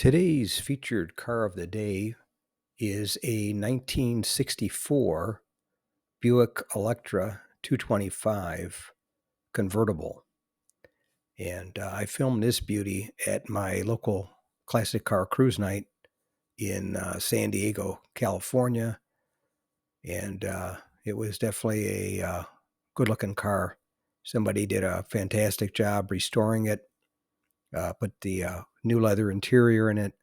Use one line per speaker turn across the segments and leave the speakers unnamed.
Today's featured car of the day is a 1964 Buick Electra 225 convertible. And I filmed this beauty at my local classic car cruise night in San Diego, California. And it was definitely a good looking car. Somebody did a fantastic job restoring it, put the new leather interior in it,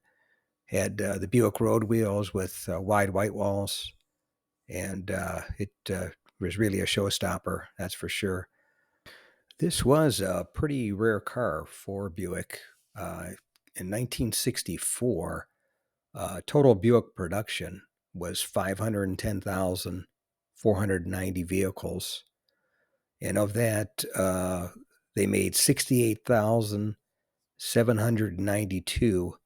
had the Buick road wheels with wide white walls, and it was really a showstopper, that's for sure. This was a pretty rare car for Buick. In 1964, total Buick production was 510,490 vehicles. And of that, they made 68,792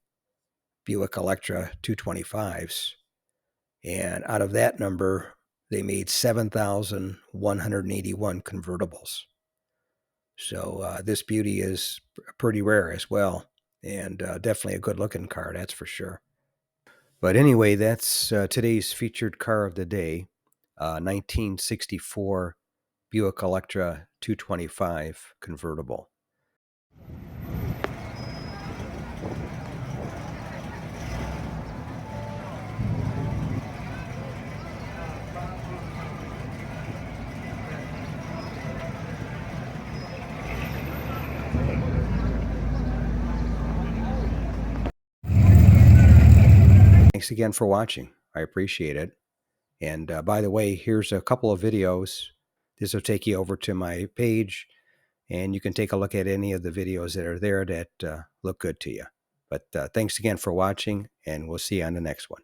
Buick Electra 225s. And out of that number, they made 7,181 convertibles. So this beauty is pretty rare as well, and definitely a good-looking car, that's for sure. But anyway, that's today's featured car of the day, 1964 Buick Electra 225 convertible. Thanks again for watching. I appreciate it. And by the way, here's a couple of videos. This will take you over to my page, and you can take a look at any of the videos that are there that look good to you. But thanks again for watching, and we'll see you on the next one.